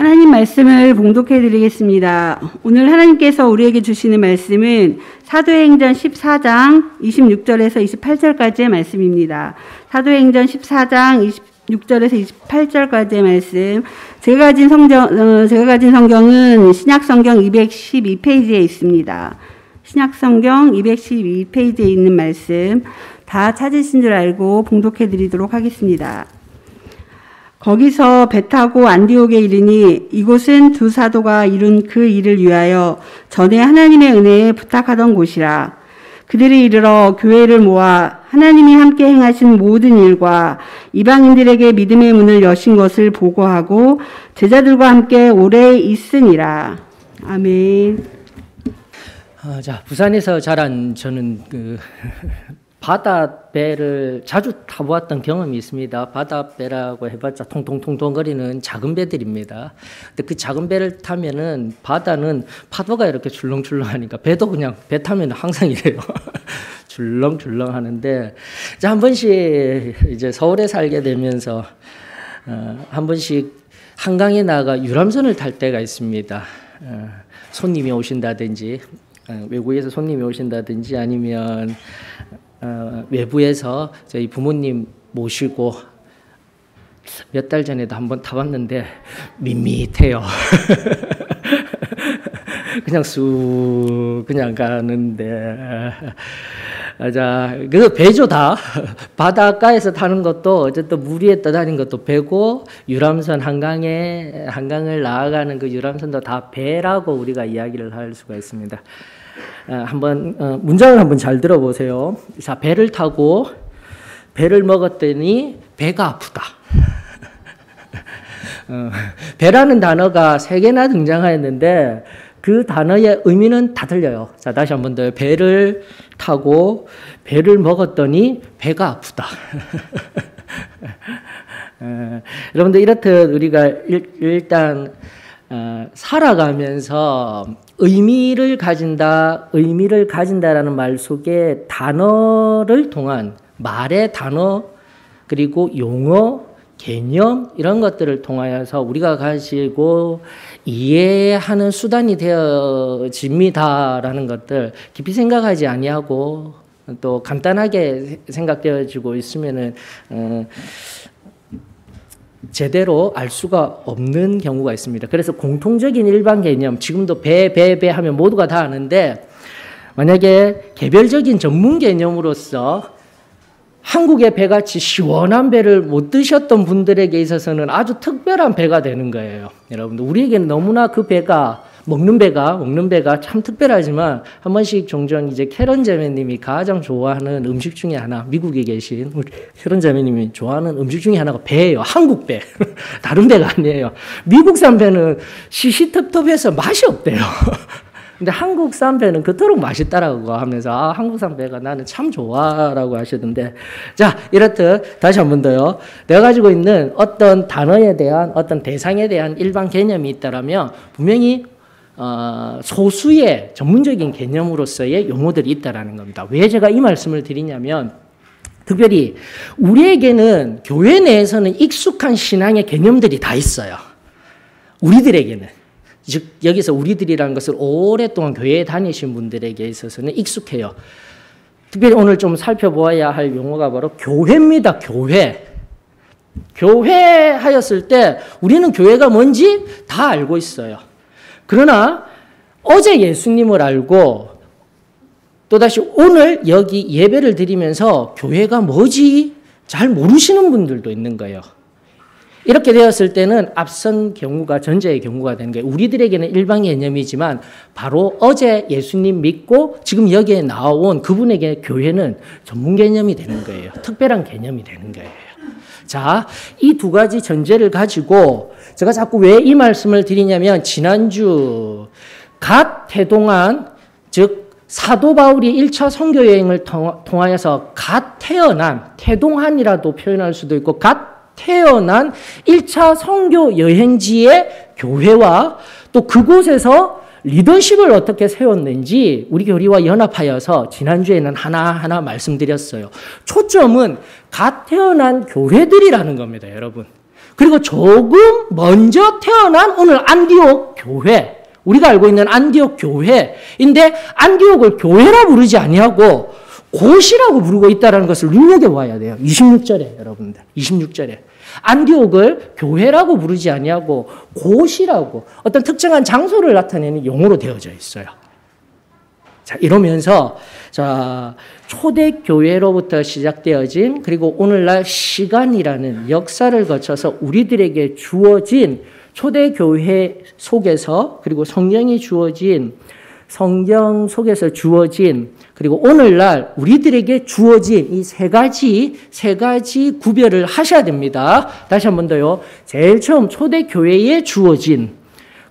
하나님 말씀을 봉독해 드리겠습니다. 오늘 하나님께서 우리에게 주시는 말씀은 사도행전 14장 26절에서 28절까지의 말씀입니다. 사도행전 14장 26절에서 28절까지의 말씀. 제가 가진 성경은 신약성경 212페이지에 있습니다. 신약성경 212페이지에 있는 말씀 다 찾으신 줄 알고 봉독해 드리도록 하겠습니다. 거기서 배 타고 안디옥에 이르니 이곳은 두 사도가 이룬 그 일을 위하여 전에 하나님의 은혜에 부탁하던 곳이라. 그들이 이르러 교회를 모아 하나님이 함께 행하신 모든 일과 이방인들에게 믿음의 문을 여신 것을 보고하고 제자들과 함께 오래 있으니라. 아멘. 자, 부산에서 자란 저는 바다배를 자주 타보았던 경험이 있습니다. 바다배라고 해봤자 통통통통거리는 작은 배들입니다. 근데 그 작은 배를 타면은 바다는 파도가 이렇게 출렁출렁하니까 배도 그냥 배 타면 항상 이래요. 출렁출렁 하는데, 자, 한 번씩 이제 서울에 살게 되면서 한 번씩 한강에 나가 유람선을 탈 때가 있습니다. 손님이 오신다든지, 외국에서 손님이 오신다든지 아니면 외부에서 저희 부모님 모시고 몇 달 전에도 한번 타봤는데 밋밋해요. 그냥 쑥 그냥 가는데, 자, 그래서 배죠 다. 바닷가에서 타는 것도 어쨌든 물 위에 떠다니는 것도 배고, 유람선 한강을 나아가는 그 유람선도 다 배라고 우리가 이야기를 할 수가 있습니다. 한번 문장을 한번 잘 들어보세요. 자, 배를 타고 배를 먹었더니 배가 아프다. 배라는 단어가 3개나 등장하였는데 그 단어의 의미는 다 틀려요. 자, 다시 한번 더. 배를 타고 배를 먹었더니 배가 아프다. 여러분들, 이렇듯 우리가 일단 살아가면서 의미를 가진다라는 말 속에 단어를 통한 말의 단어, 그리고 용어, 개념, 이런 것들을 통하여서 우리가 가지고 이해하는 수단이 되어집니다라는 것들 깊이 생각하지 아니하고 또 간단하게 생각되어지고 있으면은 제대로 알 수가 없는 경우가 있습니다. 그래서 공통적인 일반 개념, 지금도 배 하면 모두가 다 아는데, 만약에 개별적인 전문 개념으로서 한국의 배같이 시원한 배를 못 드셨던 분들에게 있어서는 아주 특별한 배가 되는 거예요. 여러분들, 우리에게는 너무나 그 배가 먹는 배가 참 특별하지만, 한 번씩 종종 이제 캐런 자매님이 가장 좋아하는 음식 중에 하나, 미국에 계신 우리 캐런 자매님이 좋아하는 음식 중에 하나가 배예요. 한국 배. 다른 배가 아니에요. 미국산 배는 시시텁텁해서 맛이 없대요. 근데 한국산 배는 그토록 맛있다라고 하면서 한국산 배가 나는 참 좋아라고 하시던데, 자, 이렇듯 다시 한 번 더요. 내가 가지고 있는 어떤 단어에 대한, 어떤 대상에 대한 일반 개념이 있다라면 분명히 소수의 전문적인 개념으로서의 용어들이 있다라는 겁니다. 왜 제가 이 말씀을 드리냐면, 특별히 우리에게는 교회 내에서는 익숙한 신앙의 개념들이 다 있어요. 우리들에게는. 즉, 여기서 우리들이라는 것을 오랫동안 교회에 다니신 분들에게 있어서는 익숙해요. 특별히 오늘 좀 살펴보아야 할 용어가 바로 교회입니다. 교회. 교회 하였을 때 우리는 교회가 뭔지 다 알고 있어요. 그러나 어제 예수님을 알고 또다시 오늘 여기 예배를 드리면서 교회가 뭐지 잘 모르시는 분들도 있는 거예요. 이렇게 되었을 때는 앞선 경우가 전제의 경우가 되는 거예요. 우리들에게는 일반 개념이지만 바로 어제 예수님 믿고 지금 여기에 나온 그분에게 교회는 전문 개념이 되는 거예요. 특별한 개념이 되는 거예요. 자, 이 두 가지 전제를 가지고 제가 자꾸 왜 이 말씀을 드리냐면, 지난주 갓 태동한, 즉 사도 바울이 1차 선교 여행을 통하여서 갓 태어난, 태동한이라도 표현할 수도 있고 갓 태어난 1차 선교 여행지의 교회와 또 그곳에서 리더십을 어떻게 세웠는지 우리 교리와 연합하여서 지난주에는 하나하나 말씀드렸어요. 초점은 갓 태어난 교회들이라는 겁니다, 여러분. 그리고 조금 먼저 태어난 오늘 안디옥 교회, 우리가 알고 있는 안디옥 교회인데 안디옥을 교회라 부르지 아니하고 곳이라고 부르고 있다는 것을 눈여겨봐야 돼요. 26절에 여러분들, 26절에 안디옥을 교회라고 부르지 아니하고 곳이라고, 어떤 특정한 장소를 나타내는 용어로 되어져 있어요. 자, 이러면서 자, 초대교회로부터 시작되어진, 그리고 오늘날 시간이라는 역사를 거쳐서 우리들에게 주어진 초대교회 속에서, 그리고 성경이 주어진, 성경 속에서 주어진, 그리고 오늘날 우리들에게 주어진 이 세 가지 구별을 하셔야 됩니다. 다시 한 번 더요. 제일 처음 초대교회에 주어진,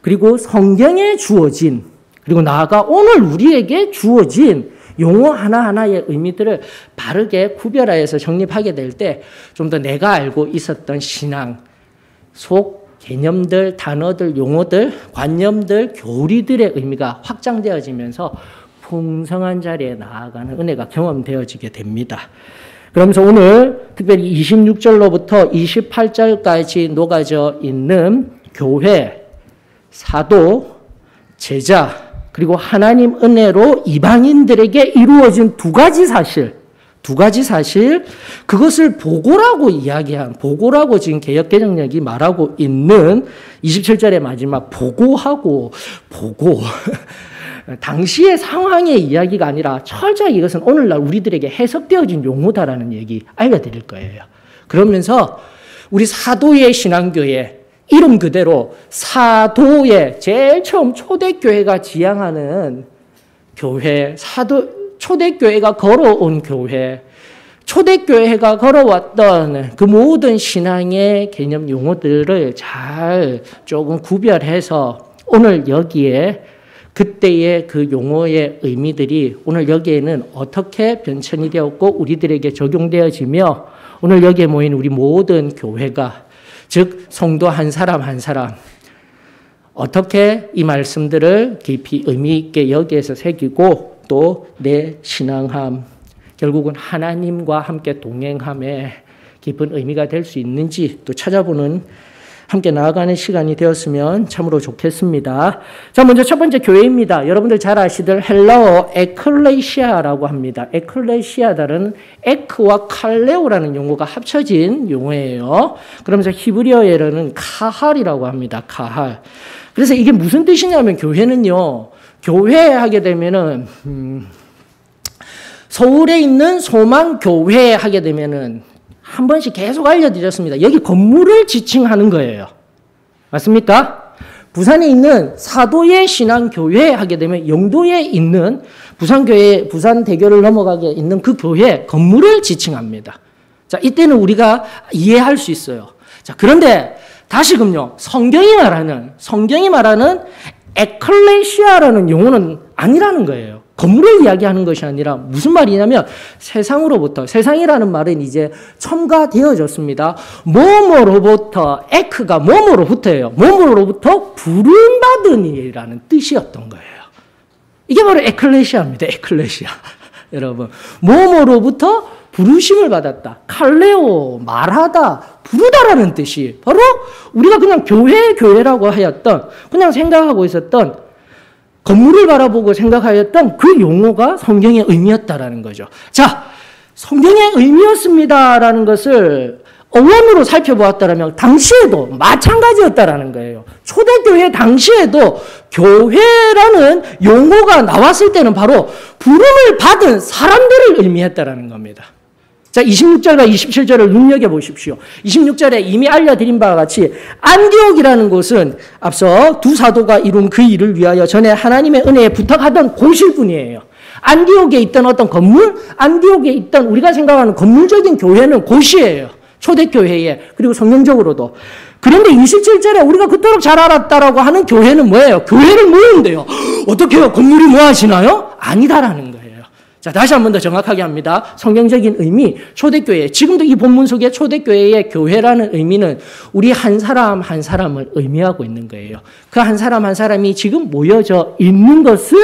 그리고 성경에 주어진, 그리고 나아가 오늘 우리에게 주어진 용어 하나하나의 의미들을 바르게 구별하여서 정립하게 될 때 좀 더 내가 알고 있었던 신앙 속 개념들, 단어들, 용어들, 관념들, 교리들의 의미가 확장되어지면서 풍성한 자리에 나아가는 은혜가 경험되어지게 됩니다. 그러면서 오늘 특별히 26절로부터 28절까지 녹아져 있는 교회, 사도, 제자, 그리고 하나님 은혜로 이방인들에게 이루어진 두 가지 사실, 그것을 보고라고 이야기한, 보고라고 지금 개역개정력이 말하고 있는 27절의 마지막 보고. 당시의 상황의 이야기가 아니라 철저히 이것은 오늘날 우리들에게 해석되어진 용어다라는 얘기 알려드릴 거예요. 그러면서 우리 사도의 신앙교회, 이름 그대로 사도의 제일 처음 초대교회가 지향하는 교회, 초대교회가 걸어온 교회, 초대교회가 걸어왔던 그 모든 신앙의 개념 용어들을 잘 조금 구별해서 오늘 여기에 그때의 그 용어의 의미들이 오늘 여기에는 어떻게 변천이 되었고 우리들에게 적용되어지며 오늘 여기에 모인 우리 모든 교회가, 즉 성도 한 사람 한 사람 어떻게 이 말씀들을 깊이 의미 있게 여기에서 새기고 또 내 신앙함, 결국은 하나님과 함께 동행함에 깊은 의미가 될 수 있는지 또 찾아보는, 함께 나아가는 시간이 되었으면 참으로 좋겠습니다. 자, 먼저 첫 번째 교회입니다. 여러분들 잘 아시들 헬라어 에클레시아라고 합니다. 에클레시아다는 에크와 칼레오라는 용어가 합쳐진 용어예요. 그러면서 히브리어에는 카할이라고 합니다. 카할. 그래서 이게 무슨 뜻이냐면 교회는요, 교회 하게 되면은 서울에 있는 소망교회 하게 되면은 한 번씩 계속 알려드렸습니다. 여기 건물을 지칭하는 거예요. 맞습니까? 부산에 있는 사도의 신앙교회 하게 되면 영도에 있는 부산교회, 부산대교를 넘어가게 있는 그 교회 건물을 지칭합니다. 자, 이때는 우리가 이해할 수 있어요. 자, 그런데 다시금요, 성경이 말하는 에클레시아라는 용어는 아니라는 거예요. 건물을 이야기하는 것이 아니라 무슨 말이냐면 세상으로부터, 세상이라는 말은 이제 첨가되어졌습니다. 뭐뭐로부터, 에크가 뭐뭐로부터예요. 뭐뭐로부터 부름받은 이라는 뜻이었던 거예요. 이게 바로 에클레시아입니다. 에클레시아. 여러분, 뭐뭐로부터 부르심을 받았다. 칼레오, 말하다, 부르다라는 뜻이 바로 우리가 그냥 교회라고 하였던, 그냥 생각하고 있었던, 건물을 바라보고 생각하였던 그 용어가 성경의 의미였다라는 거죠. 자, 성경의 의미였습니다라는 것을 어원으로 살펴보았다면 당시에도 마찬가지였다라는 거예요. 초대교회 당시에도 교회라는 용어가 나왔을 때는 바로 부름을 받은 사람들을 의미했다라는 겁니다. 자, 26절과 27절을 눈여겨보십시오. 26절에 이미 알려드린 바와 같이 안디옥이라는 곳은 앞서 두 사도가 이룬 그 일을 위하여 전에 하나님의 은혜에 부탁하던 곳일 뿐이에요. 안디옥에 있던 어떤 건물, 안디옥에 있던 우리가 생각하는 건물적인 교회는 곳이에요. 초대교회에, 그리고 성경적으로도. 그런데 27절에 우리가 그토록 잘 알았다라고 하는 교회는 뭐예요? 교회를 모은대요. 어떻게 해요? 건물이 뭐 하시나요? 아니다라는 거예요. 자, 다시 한 번 더 정확하게 합니다. 성경적인 의미, 초대교회. 지금도 이 본문 속에 초대교회의 교회라는 의미는 우리 한 사람 한 사람을 의미하고 있는 거예요. 그 한 사람 한 사람이 지금 모여져 있는 것을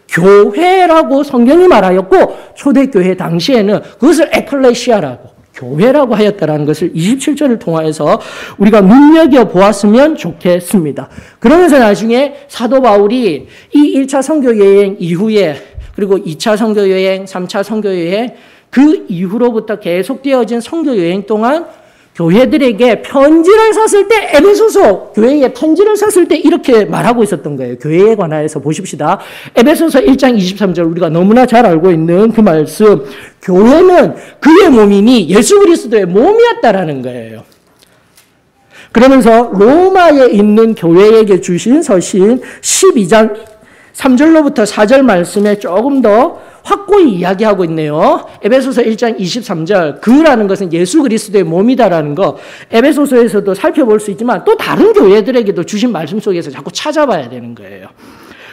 교회라고 성경이 말하였고, 초대교회 당시에는 그것을 에클레시아라고, 교회라고 하였다라는 것을 27절을 통하여서 우리가 눈여겨보았으면 좋겠습니다. 그러면서 나중에 사도 바울이 이 1차 선교 여행 이후에 그리고 2차 선교 여행, 3차 선교 여행 그 이후로부터 계속되어진 선교 여행 동안 교회들에게 편지를 썼을 때 에베소서 교회에 편지를 썼을 때 이렇게 말하고 있었던 거예요. 교회에 관하여서 보십시다. 에베소서 1장 23절 우리가 너무나 잘 알고 있는 그 말씀. 교회는 그의 몸이니 예수 그리스도의 몸이었다라는 거예요. 그러면서 로마에 있는 교회에게 주신 서신 12장 3절로부터 4절 말씀에 조금 더 확고히 이야기하고 있네요. 에베소서 1장 23절 그라는 것은 예수 그리스도의 몸이다라는 거 에베소서에서도 살펴볼 수 있지만 또 다른 교회들에게도 주신 말씀 속에서 자꾸 찾아봐야 되는 거예요.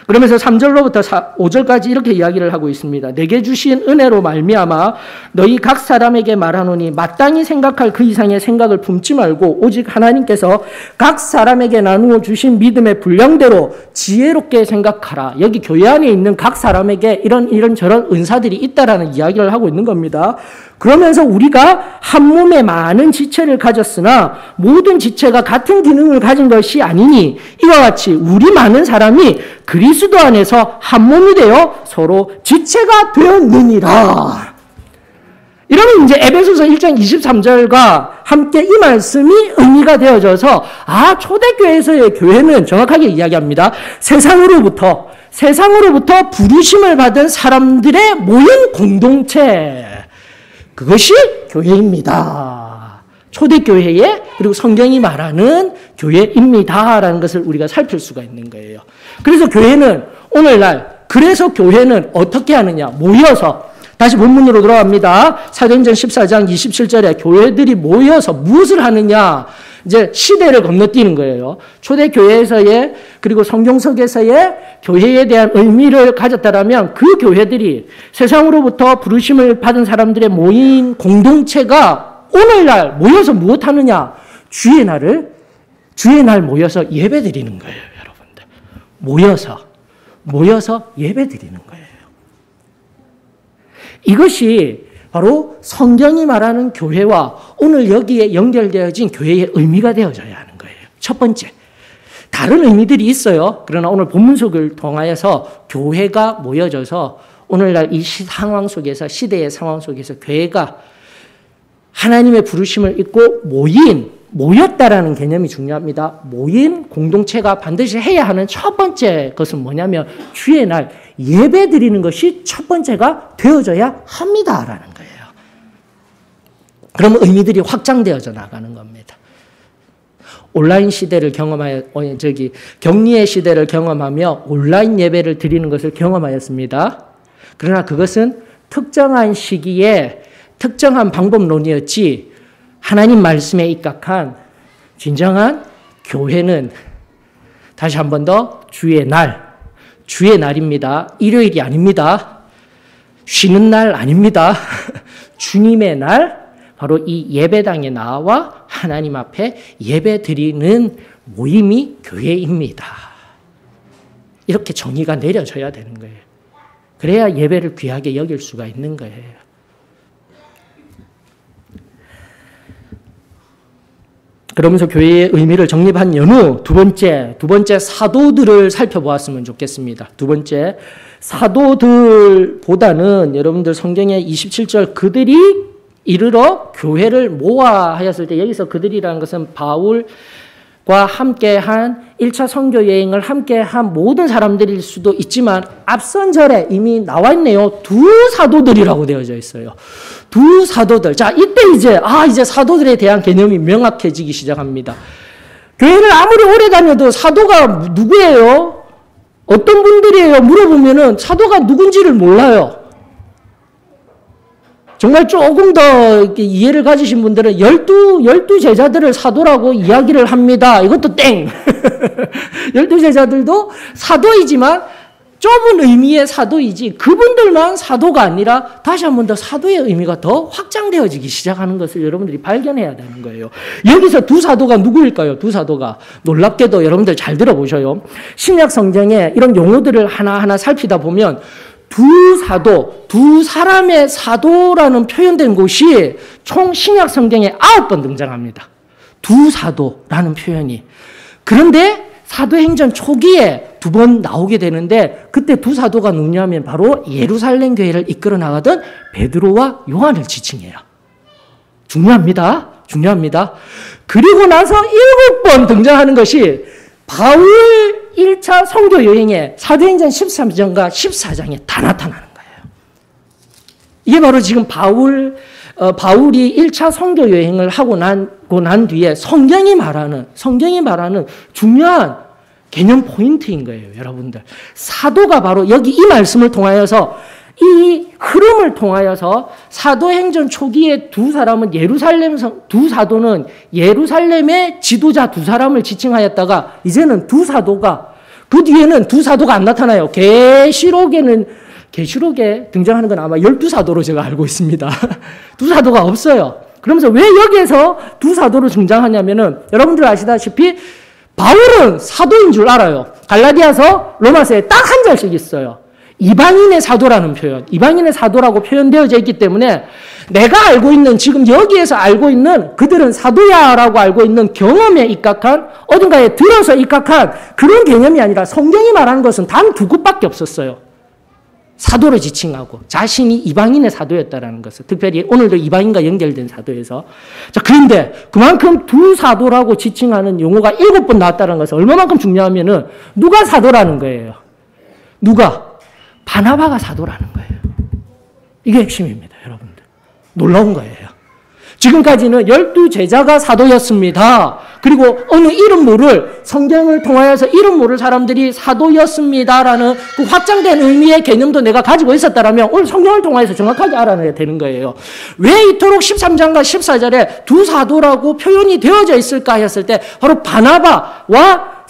그러면서 3절로부터 5절까지 이렇게 이야기를 하고 있습니다. 내게 주신 은혜로 말미암아 너희 각 사람에게 말하노니 마땅히 생각할 그 이상의 생각을 품지 말고 오직 하나님께서 각 사람에게 나누어 주신 믿음의 분량대로 지혜롭게 생각하라. 여기 교회 안에 있는 각 사람에게 이런 저런 은사들이 있다라는 이야기를 하고 있는 겁니다. 그러면서 우리가 한 몸에 많은 지체를 가졌으나 모든 지체가 같은 기능을 가진 것이 아니니 이와 같이 우리 많은 사람이 그리스도 안에서 한 몸이 되어 서로 지체가 되었느니라. 이러면 이제 에베소서 1장 23절과 함께 이 말씀이 의미가 되어져서 초대교회에서의 교회는 정확하게 이야기합니다. 세상으로부터 부르심을 받은 사람들의 모인 공동체. 그것이 교회입니다. 초대교회에 그리고 성경이 말하는 교회입니다라는 것을 우리가 살필 수가 있는 거예요. 그래서 교회는 오늘날 교회는 어떻게 하느냐? 모여서 다시 본문으로 돌아갑니다. 사도행전 14장 27절에 교회들이 모여서 무엇을 하느냐? 이제 시대를 건너뛰는 거예요. 초대교회에서의 그리고 성경석에서의 교회에 대한 의미를 가졌다라면 그 교회들이 세상으로부터 부르심을 받은 사람들의 모인 공동체가 오늘날 모여서 무엇 하느냐? 주의 날 모여서 예배 드리는 거예요, 여러분들. 모여서 예배 드리는 거예요. 이것이 바로 성경이 말하는 교회와 오늘 여기에 연결되어진 교회의 의미가 되어져야 하는 거예요. 첫 번째. 다른 의미들이 있어요. 그러나 오늘 본문 속을 통하여서 교회가 모여져서 오늘날 이 상황 속에서 시대의 상황 속에서 교회가 하나님의 부르심을 입고 모였다라는 개념이 중요합니다. 모인 공동체가 반드시 해야 하는 첫 번째 것은 뭐냐면 주의 날 예배 드리는 것이 첫 번째가 되어져야 합니다라는 거예요. 그러면 의미들이 확장되어져 나가는 겁니다. 온라인 시대를 격리의 시대를 경험하며 온라인 예배를 드리는 것을 경험하였습니다. 그러나 그것은 특정한 시기에 특정한 방법론이었지 하나님 말씀에 입각한 진정한 교회는 다시 한 번 더 주의 날입니다. 일요일이 아닙니다. 쉬는 날 아닙니다. 주님의 날, 바로 이 예배당에 나와 하나님 앞에 예배 드리는 모임이 교회입니다. 이렇게 정의가 내려져야 되는 거예요. 그래야 예배를 귀하게 여길 수가 있는 거예요. 그러면서 교회의 의미를 정립한 연후 두 번째 사도들을 살펴보았으면 좋겠습니다. 두 번째, 사도들보다는 여러분들 성경의 27절 그들이 이르러 교회를 모아 하였을 때 여기서 그들이라는 것은 바울과 함께한 1차 선교 여행을 함께한 모든 사람들일 수도 있지만 앞선 절에 이미 나와 있네요. 두 사도들이라고 되어져 있어요. 두 사도들. 자, 이때 이제 사도들에 대한 개념이 명확해지기 시작합니다. 교회를 아무리 오래 다녀도 사도가 누구예요? 어떤 분들이에요? 물어보면은 사도가 누군지를 몰라요. 정말 조금 더 이해를 가지신 분들은 12 제자들을 사도라고 이야기를 합니다. 이것도 땡! 12 제자들도 사도이지만 좁은 의미의 사도이지 그분들만 사도가 아니라 다시 한 번 더 사도의 의미가 더 확장되어지기 시작하는 것을 여러분들이 발견해야 되는 거예요. 여기서 두 사도가 누구일까요? 두 사도가. 놀랍게도 여러분들 잘 들어보셔요. 신약 성경에 이런 용어들을 하나하나 살피다 보면 두 사도, 두 사람의 사도라는 표현된 곳이 총 신약 성경에 9번 등장합니다. 두 사도라는 표현이. 그런데 사도행전 초기에 2번 나오게 되는데 그때 두 사도가 누구냐면 바로 예루살렘 교회를 이끌어 나가던 베드로와 요한을 지칭해요. 중요합니다. 중요합니다. 그리고 나서 7번 등장하는 것이 바울 1차 선교 여행에 사도행전 13장과 14장에 다 나타나는 거예요. 이게 바로 지금 바울이 1차 선교 여행을 하고 난 뒤에 성경이 말하는 중요한 개념 포인트인 거예요, 여러분들. 사도가 바로 여기 이 말씀을 통하여서 이 흐름을 통하여서 사도행전 초기에 두 사도는 예루살렘의 지도자 두 사람을 지칭하였다가 이제는 두 사도가 그 뒤에는 두 사도가 안 나타나요. 계시록에 등장하는 건 아마 12사도로 제가 알고 있습니다. 두 사도가 없어요. 그러면서 왜 여기에서 두 사도로 등장하냐면은 여러분들 아시다시피 바울은 사도인 줄 알아요. 갈라디아서 로마서에 딱 한 절씩 있어요. 이방인의 사도라는 표현, 이방인의 사도라고 표현되어져 있기 때문에 내가 알고 있는, 지금 여기에서 알고 있는 그들은 사도야라고 알고 있는 경험에 입각한, 어딘가에 들어서 입각한 그런 개념이 아니라 성경이 말하는 것은 단 두 곳밖에 없었어요. 사도로 지칭하고 자신이 이방인의 사도였다라는 것을, 특별히 오늘도 이방인과 연결된 사도에서. 자, 그런데 그만큼 두 사도라고 지칭하는 용어가 7번 나왔다는 것은 얼마만큼 중요하면은 누가 사도라는 거예요. 누가? 바나바가 사도라는 거예요. 이게 핵심입니다, 여러분들. 놀라운 거예요. 지금까지는 12제자가 사도였습니다. 그리고 어느 이름 모를, 성경을 통하여서 이름 모를 사람들이 사도였습니다라는 그 확장된 의미의 개념도 내가 가지고 있었다면 오늘 성경을 통해서 정확하게 알아내야 되는 거예요. 왜 이토록 13장과 14절에 두 사도라고 표현이 되어져 있을까 했을 때 바로 바나바와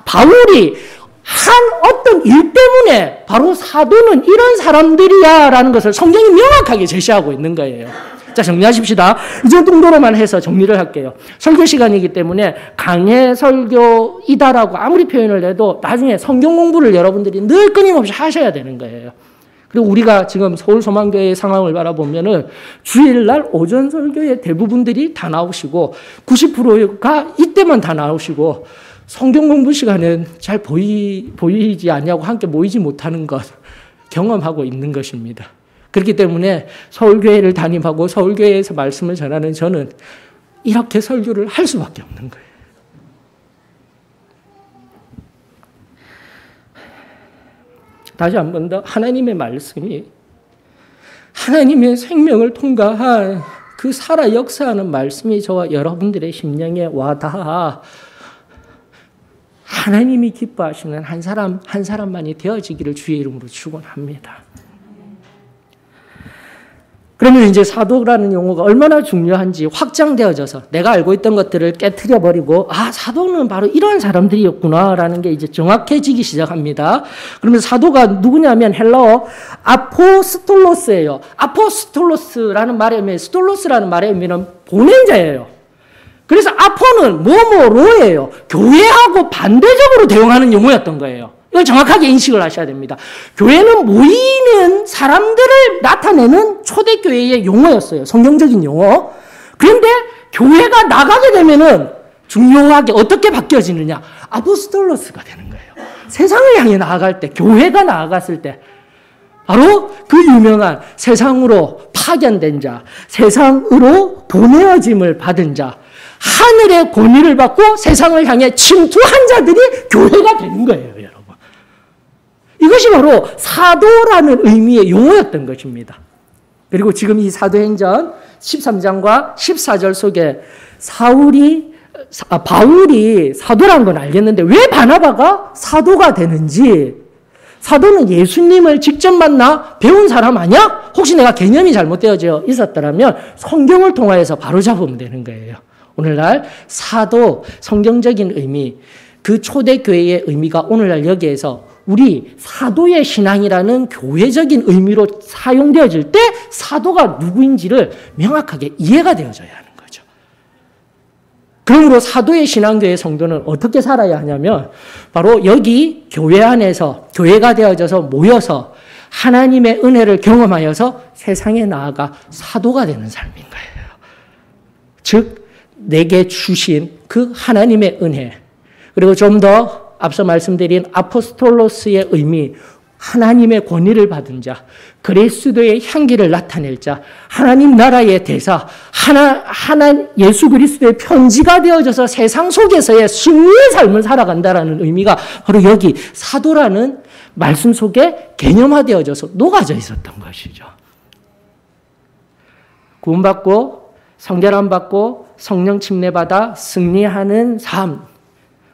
바울이 한 어떤 일 때문에 바로 사도는 이런 사람들이야 라는 것을 성경이 명확하게 제시하고 있는 거예요. 자, 정리하십시다. 이 정도로만 해서 정리를 할게요. 설교 시간이기 때문에 강해 설교이다라고 아무리 표현을 해도 나중에 성경 공부를 여러분들이 늘 끊임없이 하셔야 되는 거예요. 그리고 우리가 지금 서울소망교회의 상황을 바라보면은 주일날 오전 설교에 대부분들이 다 나오시고 90%가 이때만 다 나오시고 성경 공부 시간은 잘 보이지 않냐고 함께 모이지 못하는 것 경험하고 있는 것입니다. 그렇기 때문에 서울교회를 담임하고 서울교회에서 말씀을 전하는 저는 이렇게 설교를 할 수밖에 없는 거예요. 다시 한 번 더 하나님의 말씀이 하나님의 생명을 통과한 그 살아 역사하는 말씀이 저와 여러분들의 심령에 와닿아 하나님이 기뻐하시는 한 사람만이 되어지기를 주의 이름으로 축원합니다. 그러면 이제 사도라는 용어가 얼마나 중요한지 확장되어져서 내가 알고 있던 것들을 깨트려버리고 사도는 바로 이런 사람들이었구나라는 게 이제 정확해지기 시작합니다. 그러면 사도가 누구냐면 헬라어 아포스톨로스예요. 아포스톨로스라는 말의 의미, 스톨로스라는 말의 의미는 보낸 자예요. 그래서 아포는 뭐뭐로예요. 교회하고 반대적으로 대응하는 용어였던 거예요. 이걸 정확하게 인식을 하셔야 됩니다. 교회는 모이는 사람들을 나타내는 초대교회의 용어였어요. 성경적인 용어. 그런데 교회가 나가게 되면은 중요하게 어떻게 바뀌어지느냐. 아포스톨로스가 되는 거예요. 세상을 향해 나아갈 때, 교회가 나아갔을 때 바로 그 유명한 세상으로 파견된 자, 세상으로 보내어짐을 받은 자, 하늘의 권위를 받고 세상을 향해 침투한 자들이 교회가 되는 거예요, 여러분. 이것이 바로 사도라는 의미의 용어였던 것입니다. 그리고 지금 이 사도행전 13장과 14절 속에 바울이 사도라는 건 알겠는데 왜 바나바가 사도가 되는지, 사도는 예수님을 직접 만나 배운 사람 아니야? 혹시 내가 개념이 잘못되어져 있었더라면 성경을 통하여서 바로잡으면 되는 거예요. 오늘날 사도, 성경적인 의미, 그 초대교회의 의미가 오늘날 여기에서 우리 사도의 신앙이라는 교회적인 의미로 사용되어질 때 사도가 누구인지를 명확하게 이해가 되어져야 하는 거죠. 그러므로 사도의 신앙교회 성도는 어떻게 살아야 하냐면 바로 여기 교회 안에서 교회가 되어져서 모여서 하나님의 은혜를 경험하여서 세상에 나아가 사도가 되는 삶인 거예요. 즉 내게 주신 그 하나님의 은혜, 그리고 좀 더 앞서 말씀드린 아포스톨로스의 의미, 하나님의 권위를 받은 자, 그리스도의 향기를 나타낼 자, 하나님 나라의 대사, 예수 그리스도의 편지가 되어져서 세상 속에서의 승리의 삶을 살아간다라는 의미가 바로 여기 사도라는 말씀 속에 개념화되어져서 녹아져 있었던 것이죠. 구원받고 성결함 받고 성령 침례받아 승리하는 삶,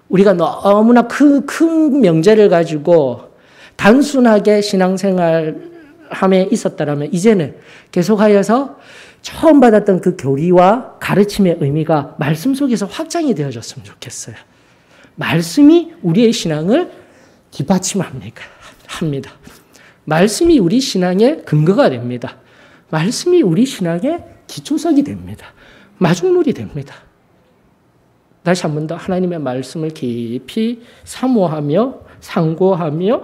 우리가 너무나 큰 명제를 가지고 단순하게 신앙생활함에 있었다면 이제는 계속하여서 처음 받았던 그 교리와 가르침의 의미가 말씀 속에서 확장이 되어졌으면 좋겠어요. 말씀이 우리의 신앙을 뒷받침합니다. 말씀이 우리 신앙의 근거가 됩니다. 말씀이 우리 신앙의 기초석이 됩니다. 마중물이 됩니다. 다시 한 번 더 하나님의 말씀을 깊이 사모하며 상고하며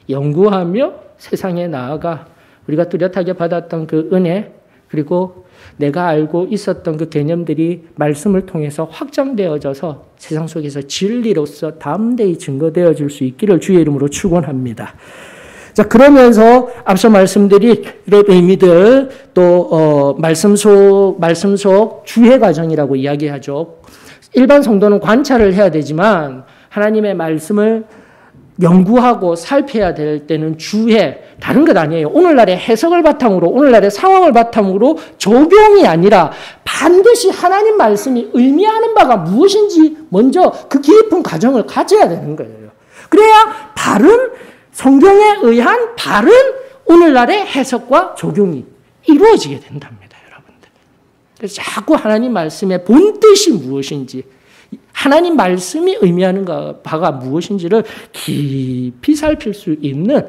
연구하며 세상에 나아가 우리가 뚜렷하게 받았던 그 은혜, 그리고 내가 알고 있었던 그 개념들이 말씀을 통해서 확장되어져서 세상 속에서 진리로서 담대히 증거되어질 수 있기를 주의 이름으로 축원합니다. 자, 그러면서 앞서 말씀드린 이런 의미들, 또 말씀 속 주해 과정이라고 이야기하죠. 일반 성도는 관찰을 해야 되지만 하나님의 말씀을 연구하고 살펴야 될 때는 주해, 다른 것 아니에요. 오늘날의 해석을 바탕으로, 오늘날의 상황을 바탕으로 적용이 아니라 반드시 하나님 말씀이 의미하는 바가 무엇인지 먼저 그 깊은 과정을 가져야 되는 거예요. 그래야 바른 성경에 의한 바른 오늘날의 해석과 적용이 이루어지게 된답니다, 여러분들. 그래서 자꾸 하나님 말씀의 본뜻이 무엇인지, 하나님 말씀이 의미하는 바가 무엇인지를 깊이 살필 수 있는,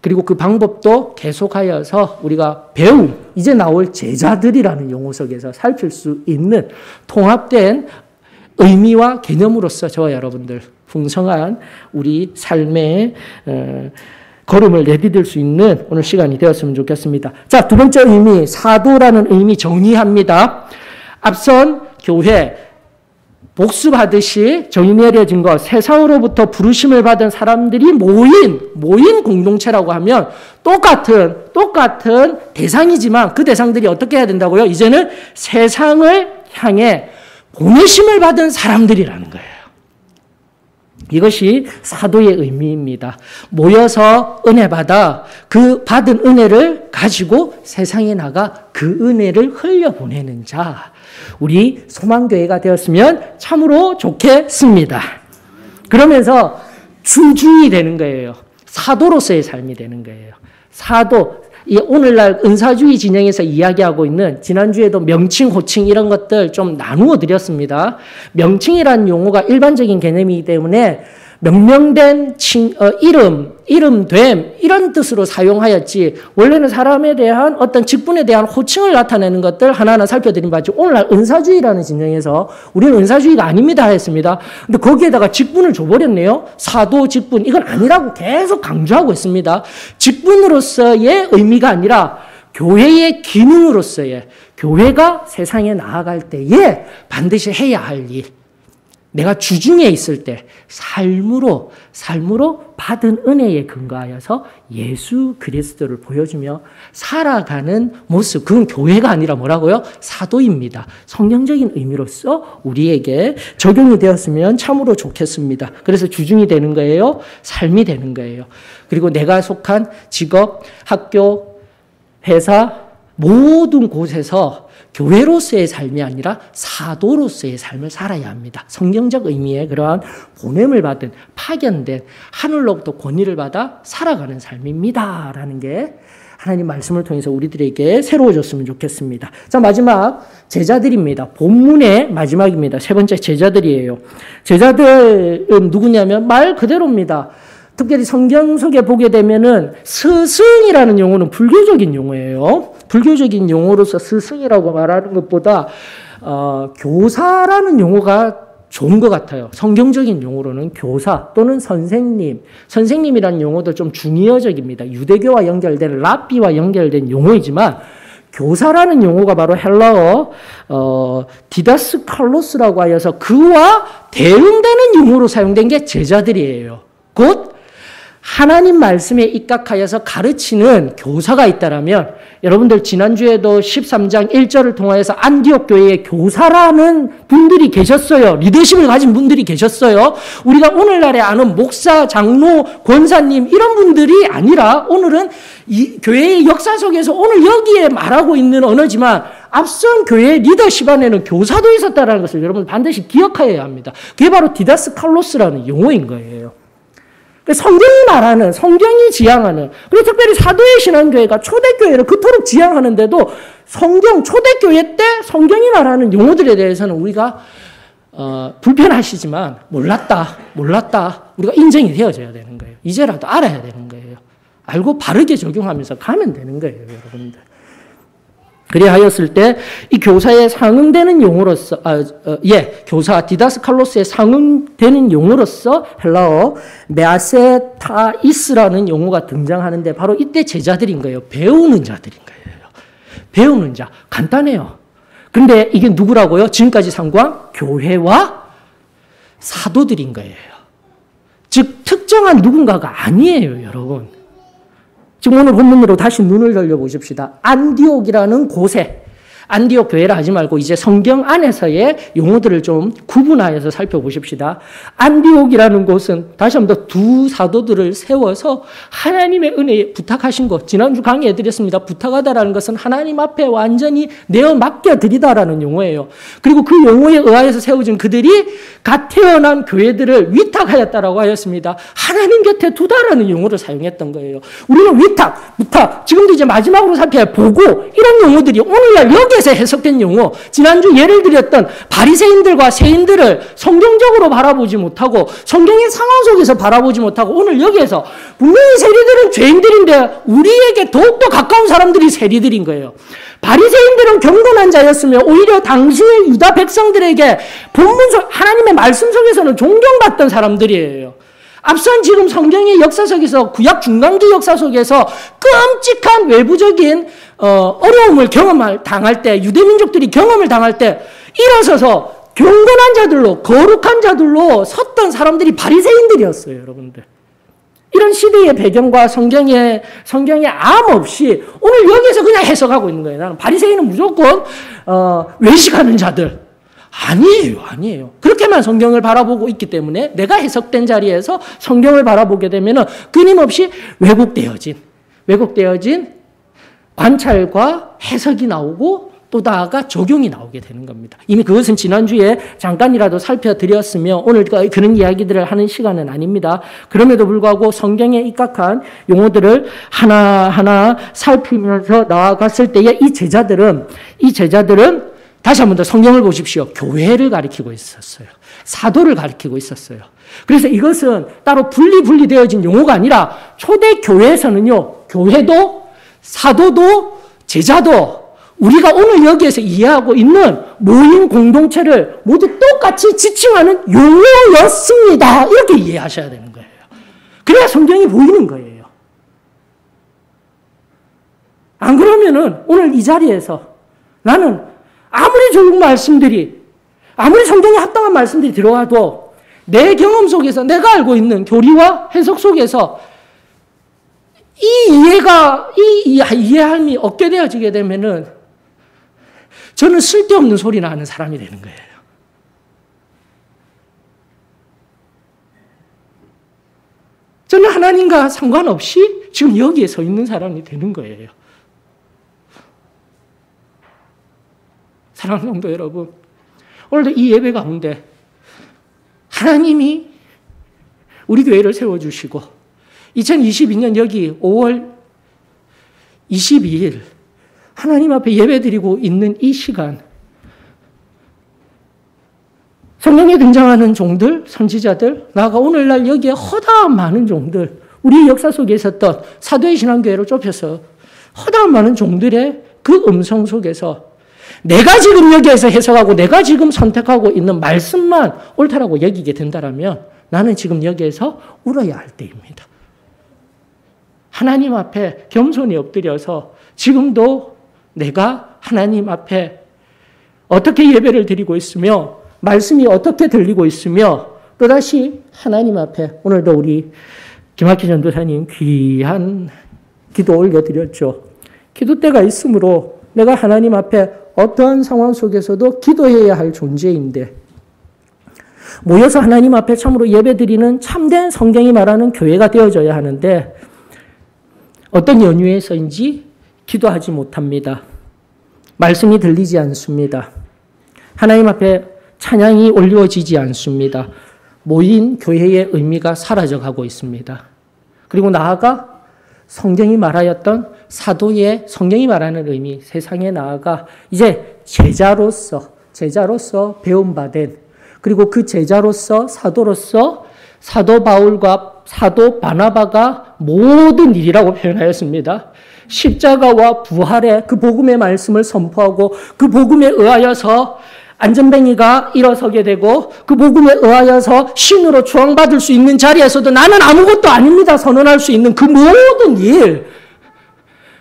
그리고 그 방법도 계속하여서 우리가 배움, 이제 나올 제자들이라는 용어 속에서 살필 수 있는 통합된 의미와 개념으로서 저와 여러분들 풍성한 우리 삶의 걸음을 내디딜 수 있는 오늘 시간이 되었으면 좋겠습니다. 자, 두 번째 의미, 사도라는 의미 정의합니다. 앞선 교회, 복수받으시 정의 내려진 것, 세상으로부터 부르심을 받은 사람들이 모인 공동체라고 하면 똑같은 대상이지만 그 대상들이 어떻게 해야 된다고요? 이제는 세상을 향해 보내심을 받은 사람들이라는 거예요. 이것이 사도의 의미입니다. 모여서 은혜 받아 그 받은 은혜를 가지고 세상에 나가 그 은혜를 흘려보내는 자, 우리 소망교회가 되었으면 참으로 좋겠습니다. 그러면서 주주이 되는 거예요. 사도로서의 삶이 되는 거예요. 사도, 오늘날 은사주의 진영에서 이야기하고 있는, 지난주에도 명칭, 호칭 이런 것들 좀 나누어 드렸습니다. 명칭이라는 용어가 일반적인 개념이기 때문에 명명된 이름됨 이런 뜻으로 사용하였지, 원래는 사람에 대한 어떤 직분에 대한 호칭을 나타내는 것들 하나하나 살펴드린 바지, 오늘날 은사주의라는 진영에서 우리는 은사주의가 아닙니다 했습니다. 근데 거기에다가 직분을 줘버렸네요. 사도 직분, 이건 아니라고 계속 강조하고 있습니다. 직분으로서의 의미가 아니라 교회의 기능으로서의, 교회가 세상에 나아갈 때에 반드시 해야 할 일, 내가 주중에 있을 때 삶으로 받은 은혜에 근거하여서 예수 그리스도를 보여주며 살아가는 모습, 그건 교회가 아니라 뭐라고요? 사도입니다. 성경적인 의미로서 우리에게 적용이 되었으면 참으로 좋겠습니다. 그래서 주중이 되는 거예요. 삶이 되는 거예요. 그리고 내가 속한 직업, 학교, 회사 모든 곳에서 교회로서의 삶이 아니라 사도로서의 삶을 살아야 합니다. 성경적 의미의 그러한 보냄을 받은, 파견된, 하늘로부터 권위를 받아 살아가는 삶입니다. 라는 게 하나님 말씀을 통해서 우리들에게 새로워졌으면 좋겠습니다. 자, 마지막 제자들입니다. 본문의 마지막입니다. 세 번째 제자들이에요. 제자들은 누구냐면 말 그대로입니다. 특별히 성경 속에 보게 되면은 스승이라는 용어는 불교적인 용어예요. 불교적인 용어로서 스승이라고 말하는 것보다 교사라는 용어가 좋은 것 같아요. 성경적인 용어로는 교사 또는 선생님, 선생님이라는 용어도 좀 중의어적입니다. 유대교와 연결된 랍비와 연결된 용어이지만 교사라는 용어가 바로 헬라어 디다스칼로스라고 하여서 그와 대응되는 용어로 사용된 게 제자들이에요. 곧 하나님 말씀에 입각하여서 가르치는 교사가 있다라면 여러분들 지난주에도 13장 1절을 통하여서 안디옥 교회에 교사라는 분들이 계셨어요. 리더십을 가진 분들이 계셨어요. 우리가 오늘날에 아는 목사, 장로, 권사님 이런 분들이 아니라 오늘은 이 교회의 역사 속에서 오늘 여기에 말하고 있는 언어지만 앞선 교회의 리더십 안에는 교사도 있었다는 것을 여러분 반드시 기억해야 합니다. 그게 바로 디다스칼로스라는 용어인 거예요. 성경이 말하는, 성경이 지향하는, 그리고 특별히 사도의 신앙교회가 초대교회를 그토록 지향하는데도 성경, 초대교회 때 성경이 말하는 용어들에 대해서는 우리가 불편하시지만 몰랐다. 우리가 인정이 되어져야 되는 거예요. 이제라도 알아야 되는 거예요. 알고 바르게 적용하면서 가면 되는 거예요, 여러분들. 그리하였을 때 이 교사에 상응되는 용어로서 교사 디다스칼로스에 상응되는 용어로서 헬라어 메아세타이스라는 용어가 등장하는데 바로 이때 제자들인 거예요. 배우는 자들인 거예요. 배우는 자. 간단해요. 근데 이게 누구라고요? 지금까지 상고한 교회와 사도들인 거예요. 즉 특정한 누군가가 아니에요, 여러분. 지금 오늘 본문으로 다시 눈을 돌려보십시다. 안디옥이라는 곳에, 안디옥 교회라 하지 말고 이제 성경 안에서의 용어들을 좀 구분하여서 살펴보십시다. 안디옥이라는 곳은 다시 한번 더 두 사도들을 세워서 하나님의 은혜에 부탁하신 것, 지난주 강의해 드렸습니다. 부탁하다라는 것은 하나님 앞에 완전히 내어 맡겨드리다라는 용어예요. 그리고 그 용어에 의하여서 세워진 그들이 갓 태어난 교회들을 위탁하였다라고 하였습니다. 하나님 곁에 두다라는 용어를 사용했던 거예요. 우리는 위탁, 부탁, 지금도 이제 마지막으로 살펴야 보고 이런 용어들이 오늘날 여기에서 해석된 용어, 지난주 예를 들었던 바리새인들과 세인들을 성경적으로 바라보지 못하고 성경의 상황 속에서 바라보지 못하고 오늘 여기에서 분명히 세리들은 죄인들인데 우리에게 더욱더 가까운 사람들이 세리들인 거예요. 바리새인들은 경건한 자였으며 오히려 당시의 유다 백성들에게 본문 속 하나님의 말씀 속에서는 존경받던 사람들이에요. 앞선 지금 성경의 역사 속에서 구약 중간기 역사 속에서 끔찍한 외부적인 어려움을 당할 때 유대민족들이 경험을 당할 때 일어서서 경건한 자들로 거룩한 자들로 섰던 사람들이 바리새인들이었어요, 여러분들. 이런 시대의 배경과 성경에 암 없이 오늘 여기서 그냥 해석하고 있는 거예요. 나는 바리새인은 무조건 외식하는 자들. 아니에요. 그렇게만 성경을 바라보고 있기 때문에 내가 해석된 자리에서 성경을 바라보게 되면 끊임없이 왜곡되어진 관찰과 해석이 나오고 또 나아가 적용이 나오게 되는 겁니다. 이미 그것은 지난주에 잠깐이라도 살펴드렸으며 오늘 그런 이야기들을 하는 시간은 아닙니다. 그럼에도 불구하고 성경에 입각한 용어들을 하나하나 살피면서 나아갔을 때에 이 제자들은 다시 한 번 더 성경을 보십시오. 교회를 가리키고 있었어요. 사도를 가리키고 있었어요. 그래서 이것은 따로 분리되어진 용어가 아니라 초대교회에서는요, 교회도 사도도 제자도 우리가 오늘 여기에서 이해하고 있는 모임 공동체를 모두 똑같이 지칭하는 용어였습니다. 이렇게 이해하셔야 되는 거예요. 그래야 성경이 보이는 거예요. 안 그러면은 오늘 이 자리에서 나는 아무리 좋은 말씀들이, 아무리 성경에 합당한 말씀들이 들어와도 내 경험 속에서 내가 알고 있는 교리와 해석 속에서 이 이해함이 없게 되어지게 되면은 저는 쓸데없는 소리나 하는 사람이 되는 거예요. 저는 하나님과 상관없이 지금 여기에 서 있는 사람이 되는 거예요. 사랑하는 성도 여러분, 오늘도 이 예배 가운데 하나님이 우리 교회를 세워주시고 2022년 여기 5월 22일 하나님 앞에 예배드리고 있는 이 시간, 성경에 등장하는 종들, 선지자들, 나아가 오늘날 여기에 허다한 많은 종들, 우리 역사 속에 있었던 사도의 신앙교회로 좁혀서 허다한 많은 종들의 그 음성 속에서 내가 지금 여기에서 해석하고 내가 지금 선택하고 있는 말씀만 옳다라고 여기게 된다면 나는 지금 여기에서 울어야 할 때입니다. 하나님 앞에 겸손히 엎드려서 지금도 내가 하나님 앞에 어떻게 예배를 드리고 있으며 말씀이 어떻게 들리고 있으며 또다시 하나님 앞에 오늘도 우리 김학희 전도사님 귀한 기도 올려드렸죠. 기도 때가 있으므로 내가 하나님 앞에 어떠한 상황 속에서도 기도해야 할 존재인데 모여서 하나님 앞에 참으로 예배드리는 참된 성경이 말하는 교회가 되어져야 하는데 어떤 연유에서인지 기도하지 못합니다. 말씀이 들리지 않습니다. 하나님 앞에 찬양이 올려지지 않습니다. 모인 교회의 의미가 사라져가고 있습니다. 그리고 나아가 성경이 말하였던 사도의 성경이 말하는 의미, 세상에 나아가 이제 제자로서 배움받은 그리고 그 제자로서 사도로서 사도 바울과 사도 바나바가 모든 일이라고 표현하였습니다. 십자가와 부활의 그 복음의 말씀을 선포하고 그 복음에 의하여서 안전뱅이가 일어서게 되고 그 복음에 의하여서 신으로 추앙받을 수 있는 자리에서도 나는 아무것도 아닙니다 선언할 수 있는 그 모든 일,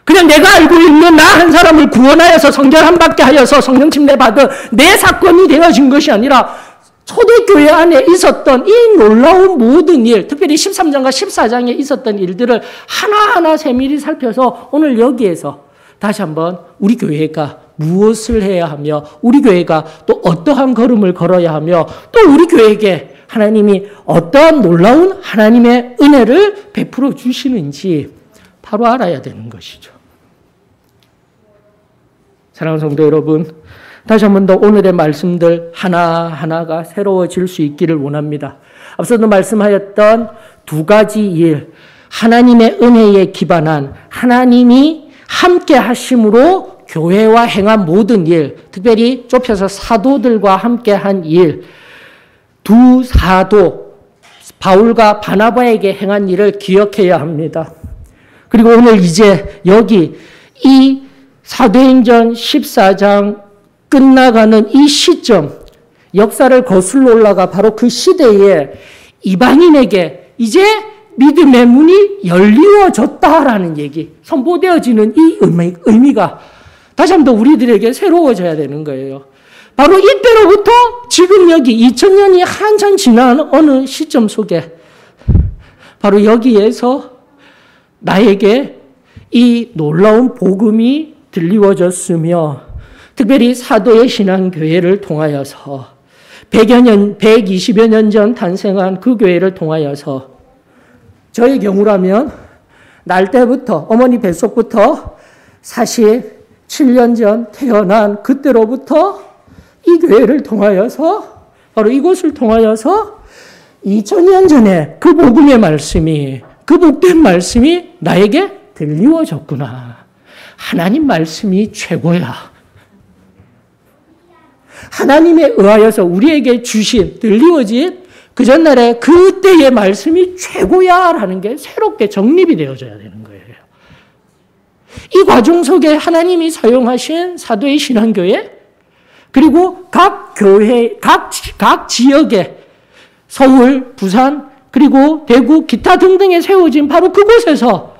그냥 내가 알고 있는 나 한 사람을 구원하여서 성결 한 받게 하여서 성령 침례 받은 내 사건이 되어진 것이 아니라 초대교회 안에 있었던 이 놀라운 모든 일, 특별히 13장과 14장에 있었던 일들을 하나하나 세밀히 살펴서 오늘 여기에서 다시 한번 우리 교회가 무엇을 해야 하며 우리 교회가 또 어떠한 걸음을 걸어야 하며 또 우리 교회에게 하나님이 어떠한 놀라운 하나님의 은혜를 베풀어 주시는지 바로 알아야 되는 것이죠. 사랑하는 성도 여러분, 다시 한 번 더 오늘의 말씀들 하나하나가 새로워질 수 있기를 원합니다. 앞서도 말씀하였던 두 가지 일, 하나님의 은혜에 기반한 하나님이 함께 하심으로 교회와 행한 모든 일, 특별히 좁혀서 사도들과 함께 한 일, 두 사도, 바울과 바나바에게 행한 일을 기억해야 합니다. 그리고 오늘 이제 여기 이 사도행전 14장 끝나가는 이 시점, 역사를 거슬러 올라가 바로 그 시대에 이방인에게 이제 믿음의 문이 열리워졌다라는 얘기, 선포되어지는 이 의미가 다시 한 번 우리들에게 새로워져야 되는 거예요. 바로 이때로부터 지금 여기 2000년이 한참 지난 어느 시점 속에 바로 여기에서 나에게 이 놀라운 복음이 들리워졌으며 특별히 사도의 신앙교회를 통하여서 120여 년 전 탄생한 그 교회를 통하여서 저의 경우라면 날 때부터 어머니 뱃속부터 47년 전 태어난 그때로부터 이 교회를 통하여서 바로 이곳을 통하여서 2000년 전에 그 복음의 말씀이 그 복된 말씀이 나에게 들리워졌구나. 하나님 말씀이 최고야. 하나님에 의하여서 우리에게 주신 들리워진 그 전날에 그때의 말씀이 최고야라는 게 새롭게 정립이 되어져야 되는 거예요. 이 과정 속에 하나님이 사용하신 사도의 신앙교회 그리고 각 교회, 각 지역에 서울, 부산, 그리고 대구, 기타 등등에 세워진 바로 그곳에서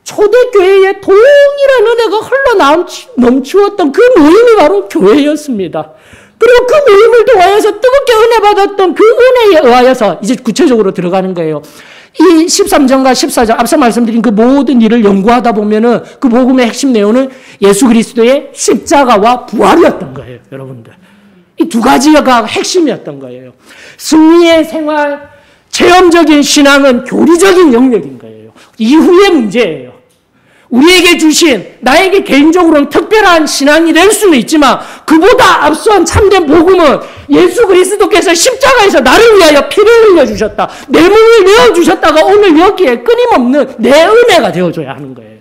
초대교회의 동일한 은혜가 흘러 넘치웠던 그 모임이 바로 교회였습니다. 그리고 그 모임을 통하여서 뜨겁게 은혜 받았던 그 은혜에 의하여서 이제 구체적으로 들어가는 거예요. 이 13장과 14장 앞서 말씀드린 그 모든 일을 연구하다 보면은 그 복음의 핵심 내용은 예수 그리스도의 십자가와 부활이었던 거예요, 여러분들. 이 두 가지가 핵심이었던 거예요. 승리의 생활, 체험적인 신앙은 교리적인 영역인 거예요. 이후의 문제예요. 우리에게 주신 나에게 개인적으로는 특별한 신앙이 될 수는 있지만 그보다 앞선 참된 복음은 예수 그리스도께서 십자가에서 나를 위하여 피를 흘려주셨다. 내 몸을 내어주셨다가 오늘 여기에 끊임없는 내 은혜가 되어줘야 하는 거예요.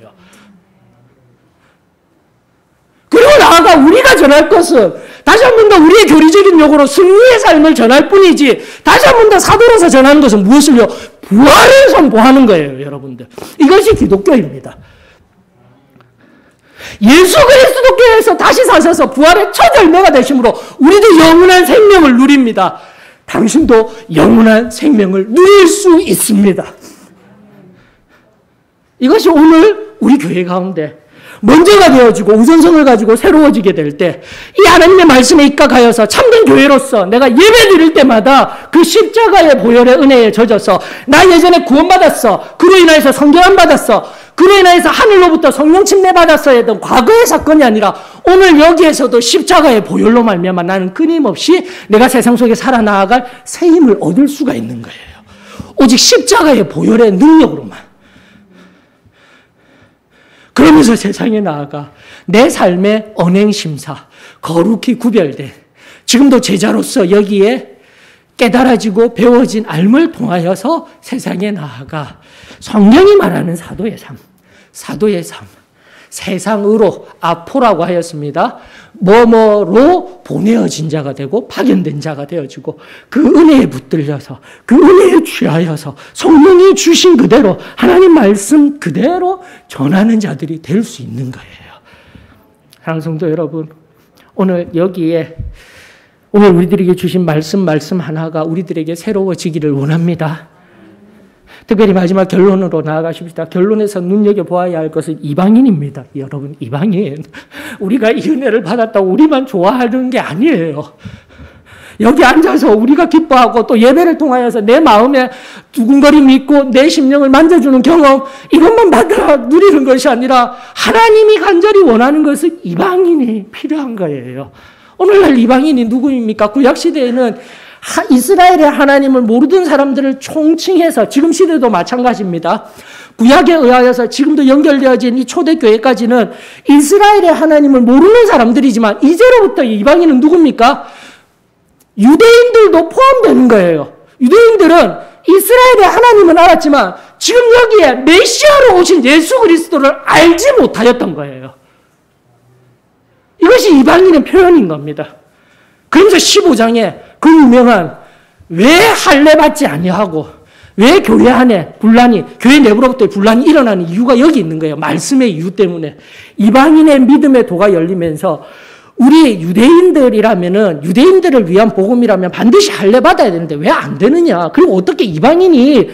그리고 나아가 우리가 전할 것은 다시 한 번 더 우리의 교리적인 용어로 승리의 삶을 전할 뿐이지 다시 한 번 더 사도로서 전하는 것은 무엇을요? 부활을 선포하는 거예요, 여러분들. 이것이 기독교입니다. 예수 그리스도께서 다시 사셔서 부활의 첫 열매가 되심으로 우리도 영원한 생명을 누립니다. 당신도 영원한 생명을 누릴 수 있습니다. 이것이 오늘 우리 교회 가운데 먼저가 되어지고 우선성을 가지고 새로워지게 될 때 이 하나님의 말씀에 입각하여서 참된 교회로서 내가 예배 드릴 때마다 그 십자가의 보혈의 은혜에 젖어서 나 예전에 구원받았어. 그로 인하여서 성결함 받았어. 그로 인하여서 하늘로부터 성령 침례 받았어야 했던 과거의 사건이 아니라 오늘 여기에서도 십자가의 보혈로 말미암아 나는 끊임없이 내가 세상 속에 살아나아갈 새 힘을 얻을 수가 있는 거예요. 오직 십자가의 보혈의 능력으로만. 그러면서 세상에 나아가 내 삶의 언행심사, 거룩히 구별된 지금도 제자로서 여기에 깨달아지고 배워진 알을 통하여서 세상에 나아가 성경이 말하는 사도의 삶, 세상으로 아포라고 하였습니다. 뭐뭐로 보내어진 자가 되고 파견된 자가 되어지고 그 은혜에 붙들려서 그 은혜에 취하여서 성령이 주신 그대로 하나님 말씀 그대로 전하는 자들이 될 수 있는 거예요. 사랑하는 성도 여러분, 오늘 여기에 오늘 우리들에게 주신 말씀 하나가 우리들에게 새로워지기를 원합니다. 특별히 마지막 결론으로 나아가십시다. 결론에서 눈여겨보아야 할 것은 이방인입니다. 여러분, 이방인. 우리가 이 은혜를 받았다고 우리만 좋아하는 게 아니에요. 여기 앉아서 우리가 기뻐하고 또 예배를 통하여서 내 마음에 두근거림이 있고 내 심령을 만져주는 경험, 이것만 받아 누리는 것이 아니라 하나님이 간절히 원하는 것은 이방인이 필요한 거예요. 오늘날 이방인이 누구입니까? 구약시대에는 이스라엘의 하나님을 모르던 사람들을 총칭해서 지금 시대도 마찬가지입니다. 구약에 의하여서 지금도 연결되어진 이 초대교회까지는 이스라엘의 하나님을 모르는 사람들이지만 이제로부터 이방인은 누굽니까? 유대인들도 포함되는 거예요. 유대인들은 이스라엘의 하나님은 알았지만 지금 여기에 메시아로 오신 예수 그리스도를 알지 못하였던 거예요. 이것이 이방인의 표현인 겁니다. 그러면서 15장에 그 유명한 왜 할례 받지 아니하고 왜 교회 안에 분란이, 교회 내부로부터 분란이 일어나는 이유가 여기 있는 거예요. 말씀의 이유 때문에. 이방인의 믿음의 도가 열리면서 우리 유대인들이라면은, 유대인들을 위한 복음이라면 반드시 할례 받아야 되는데 왜 안 되느냐. 그리고 어떻게 이방인이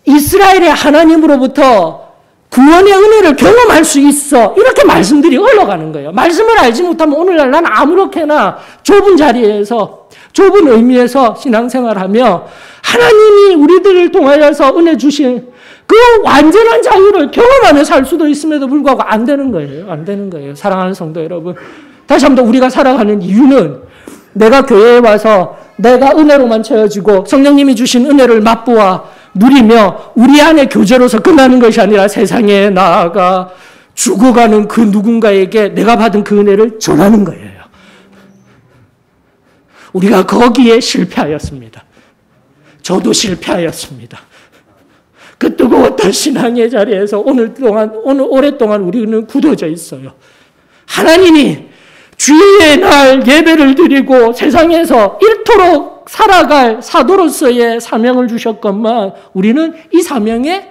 이스라엘의 하나님으로부터 구원의 은혜를 경험할 수 있어. 이렇게 말씀들이 흘러가는 거예요. 말씀을 알지 못하면 오늘날 난 아무렇게나 좁은 자리에서, 좁은 의미에서 신앙생활하며 하나님이 우리들을 통하여서 은혜 주신 그 완전한 자유를 경험하며 살 수도 있음에도 불구하고 안 되는 거예요. 안 되는 거예요. 사랑하는 성도 여러분. 다시 한번 우리가 살아가는 이유는 내가 교회에 와서 내가 은혜로만 채워지고 성령님이 주신 은혜를 맛보아 누리며 우리 안에 교제로서 끝나는 것이 아니라 세상에 나아가 죽어가는 그 누군가에게 내가 받은 그 은혜를 전하는 거예요. 우리가 거기에 실패하였습니다. 저도 실패하였습니다. 그 뜨거웠던 신앙의 자리에서 오랫동안 우리는 굳어져 있어요. 하나님이 주의 날 예배를 드리고 세상에서 이토록 살아갈 사도로서의 사명을 주셨건만 우리는 이 사명에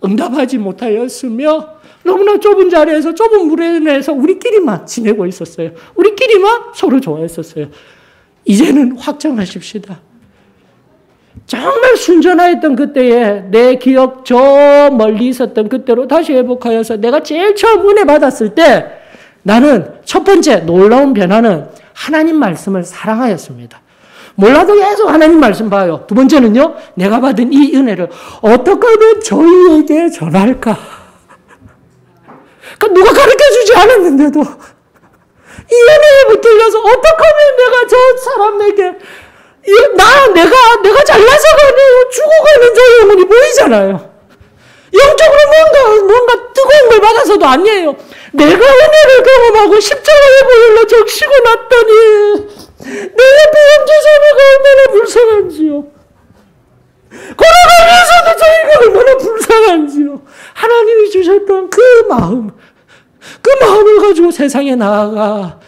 응답하지 못하였으며 너무나 좁은 자리에서 좁은 물에 내서 우리끼리만 지내고 있었어요. 우리끼리만 서로 좋아했었어요. 이제는 확정하십시다. 정말 순전하였던 그때에 내 기억 저 멀리 있었던 그때로 다시 회복하여서 내가 제일 처음 은혜 받았을 때 나는 첫 번째 놀라운 변화는 하나님 말씀을 사랑하였습니다. 몰라도 계속 하나님 말씀 봐요. 두 번째는요, 내가 받은 이 은혜를 어떻게 하면 저희에게 전할까? 그러니까 누가 가르쳐주지 않았는데도 이 은혜에 붙들려서 어떻게 하면 내가 저 사람에게 내가 잘나서가 아니에요. 죽어가는 저 영혼이 보이잖아요. 영적으로 뭔가 뜨거운 걸 받아서도 아니에요. 내가 은혜를 경험하고 십자가의 보혈로 적시고 났더니 내 옆에 형제자매가 얼마나 불쌍한지요. 걸어가면서도 저희가 얼마나 불쌍한지요. 하나님이 주셨던 그 마음을 가지고 세상에 나아가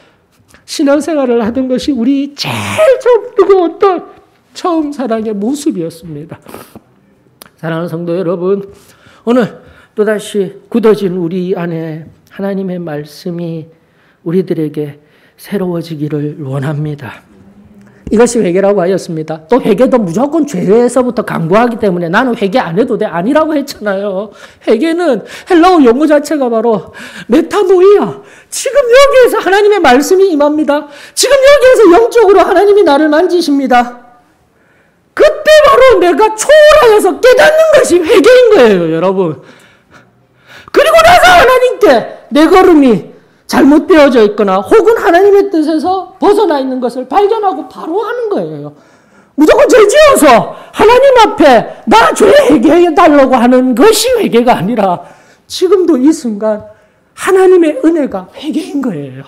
신앙생활을 하던 것이 우리 제일 처음 뜨거웠던 처음 사랑의 모습이었습니다. 사랑하는 성도 여러분, 오늘 또다시 굳어진 우리 안에 하나님의 말씀이 우리들에게 새로워지기를 원합니다. 이것이 회개라고 하였습니다. 또 회개도 무조건 죄에서부터 강구하기 때문에 나는 회개 안 해도 돼. 아니라고 했잖아요. 회개는 헬라어 용어 자체가 바로 메타노이아. 지금 여기에서 하나님의 말씀이 임합니다. 지금 여기에서 영적으로 하나님이 나를 만지십니다. 그때 바로 내가 초월하여서 깨닫는 것이 회개인 거예요, 여러분. 그리고 나서 하나님께 내 걸음이 잘못되어져 있거나 혹은 하나님의 뜻에서 벗어나 있는 것을 발견하고 바로 하는 거예요. 무조건 죄 지어서 하나님 앞에 나 죄 회개해달라고 하는 것이 회개가 아니라 지금도 이 순간 하나님의 은혜가 회개인 거예요.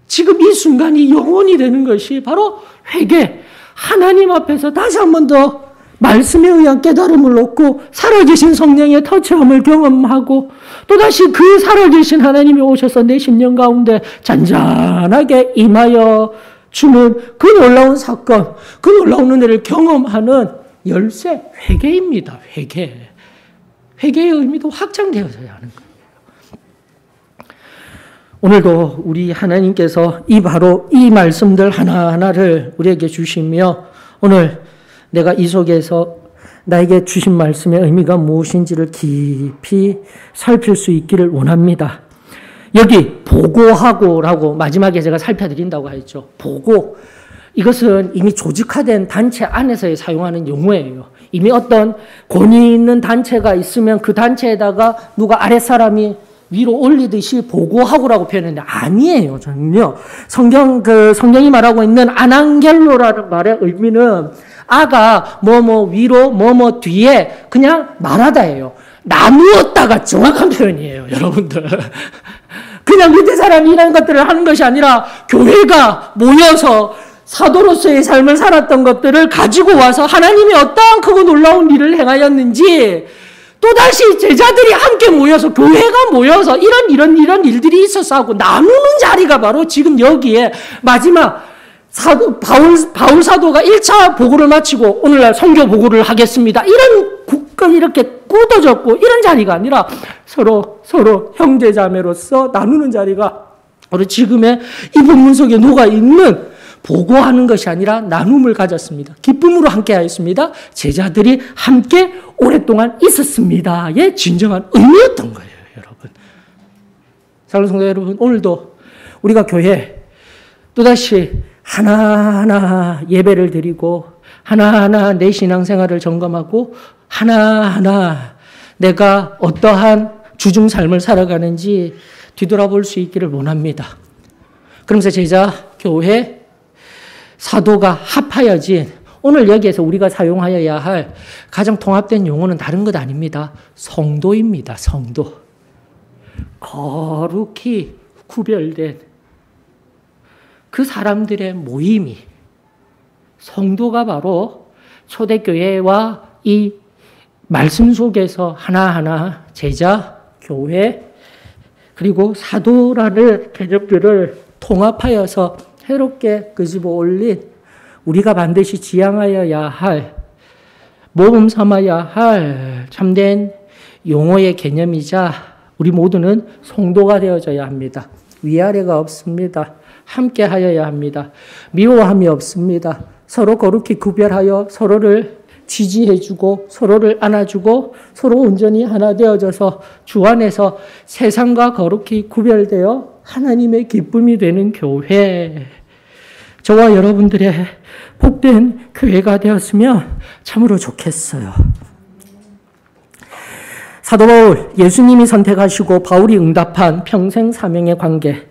지금 이 순간이 영원히 되는 것이 바로 회개. 하나님 앞에서 다시 한 번 더 말씀에 의한 깨달음을 얻고 살아계신 성령의 터치함을 경험하고 또다시 그 살아계신 하나님이 오셔서 내 심령 가운데 잔잔하게 임하여 주는 그 놀라운 사건, 그 놀라운 은혜를 경험하는 열쇠, 회개입니다. 회개. 회개의 의미도 확장되어져야 하는 거예요. 오늘도 우리 하나님께서 바로 이 말씀들 하나하나를 우리에게 주시며 오늘 내가 이 속에서 나에게 주신 말씀의 의미가 무엇인지를 깊이 살필 수 있기를 원합니다. 여기 보고하고라고 마지막에 제가 살펴드린다고 했죠. 보고. 이것은 이미 조직화된 단체 안에서 사용하는 용어예요. 이미 어떤 권위 있는 단체가 있으면 그 단체에다가 누가 아랫사람이 위로 올리듯이 보고하고라고 표현했는데 아니에요. 전혀. 성경이 말하고 있는 아난겔로라는 말의 의미는 아가 위로 뒤에 그냥 말하다예요. 나누었다가 정확한 표현이에요. 여러분들. 그냥 밑에 사람이 이런 것들을 하는 것이 아니라 교회가 모여서 사도로서의 삶을 살았던 것들을 가지고 와서 하나님이 어떠한 크고 놀라운 일을 행하였는지 또다시 제자들이 함께 모여서 교회가 모여서 이런 일들이 있어서 하고 나누는 자리가 바로 지금 여기에 마지막 바울 사도가 1차 보고를 마치고 오늘날 선교 보고를 하겠습니다. 이런 굳건히 이렇게 굳어졌고 이런 자리가 아니라 서로 형제자매로서 나누는 자리가 바로 지금의 이 본문 속에 녹아있는 보고하는 것이 아니라 나눔을 가졌습니다. 기쁨으로 함께 하였습니다. 제자들이 함께 오랫동안 있었습니다의 진정한 의미였던 거예요, 여러분. 사랑하는 성도 여러분, 오늘도 우리가 교회 또다시 하나하나 예배를 드리고 하나하나 내 신앙생활을 점검하고 하나하나 내가 어떠한 주중 삶을 살아가는지 뒤돌아볼 수 있기를 원합니다. 그러면서 제자, 교회, 사도가 합하여진 오늘 여기에서 우리가 사용하여야 할 가장 통합된 용어는 다른 것 아닙니다. 성도입니다. 성도. 거룩히 구별된 그 사람들의 모임이 성도가 바로 초대교회와 이 말씀 속에서 하나하나 제자, 교회, 그리고 사도라는 개념들을 통합하여서 새롭게 끄집어 올린 우리가 반드시 지향하여야 할 모범 삼아야 할 참된 용어의 개념이자 우리 모두는 성도가 되어져야 합니다. 위아래가 없습니다. 함께 하여야 합니다. 미워함이 없습니다. 서로 거룩히 구별하여 서로를 지지해주고 서로를 안아주고 서로 온전히 하나 되어져서 주 안에서 세상과 거룩히 구별되어 하나님의 기쁨이 되는 교회, 저와 여러분들의 복된 교회가 되었으면 참으로 좋겠어요. 사도 바울, 예수님이 선택하시고 바울이 응답한 평생 사명의 관계,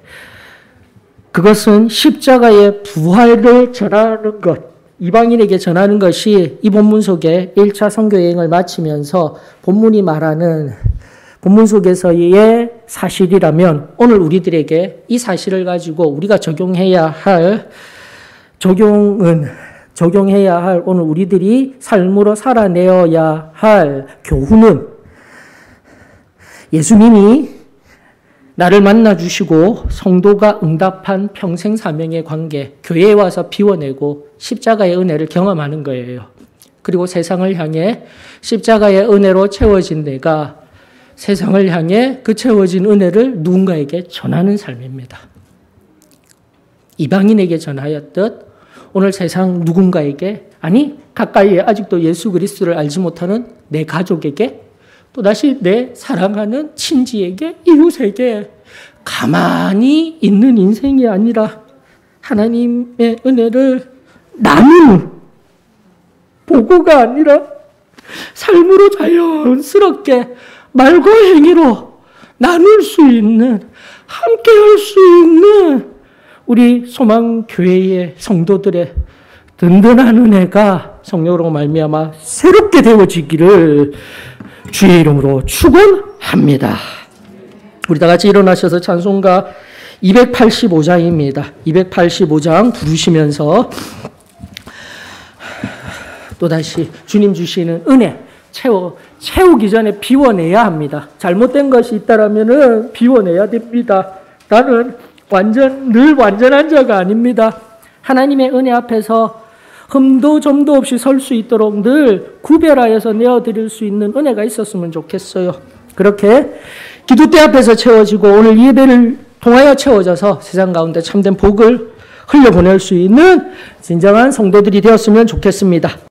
그것은 십자가의 부활을 전하는 것, 이방인에게 전하는 것이 이 본문 속에 1차 선교여행을 마치면서 본문이 말하는 본문 속에서의 사실이라면 오늘 우리들에게 이 사실을 가지고 우리가 적용해야 할 오늘 우리들이 삶으로 살아내어야 할 교훈은 예수님이 나를 만나주시고 성도가 응답한 평생 사명의 관계, 교회에 와서 비워내고 십자가의 은혜를 경험하는 거예요. 그리고 세상을 향해 십자가의 은혜로 채워진 내가 세상을 향해 그 채워진 은혜를 누군가에게 전하는 삶입니다. 이방인에게 전하였듯 오늘 세상 누군가에게, 아니 가까이에 아직도 예수 그리스도를 알지 못하는 내 가족에게, 또다시 내 사랑하는 친지에게, 이웃에게 가만히 있는 인생이 아니라 하나님의 은혜를 나누는 보고가 아니라 삶으로 자연스럽게 말과 행위로 나눌 수 있는, 함께 할 수 있는 우리 소망교회의 성도들의 든든한 은혜가 성령으로 말미암아 새롭게 되어지기를 주의 이름으로 축원합니다. 우리 다 같이 일어나셔서 찬송가 285장입니다. 285장 부르시면서 또다시 주님 주시는 은혜 채우기 전에 비워내야 합니다. 잘못된 것이 있다라면은 비워내야 됩니다. 나는 늘 완전한 자가 아닙니다. 하나님의 은혜 앞에서 흠도 점도 없이 설 수 있도록 늘 구별하여서 내어드릴 수 있는 은혜가 있었으면 좋겠어요. 그렇게 기도대 앞에서 채워지고 오늘 예배를 통하여 채워져서 세상 가운데 참된 복을 흘려보낼 수 있는 진정한 성도들이 되었으면 좋겠습니다.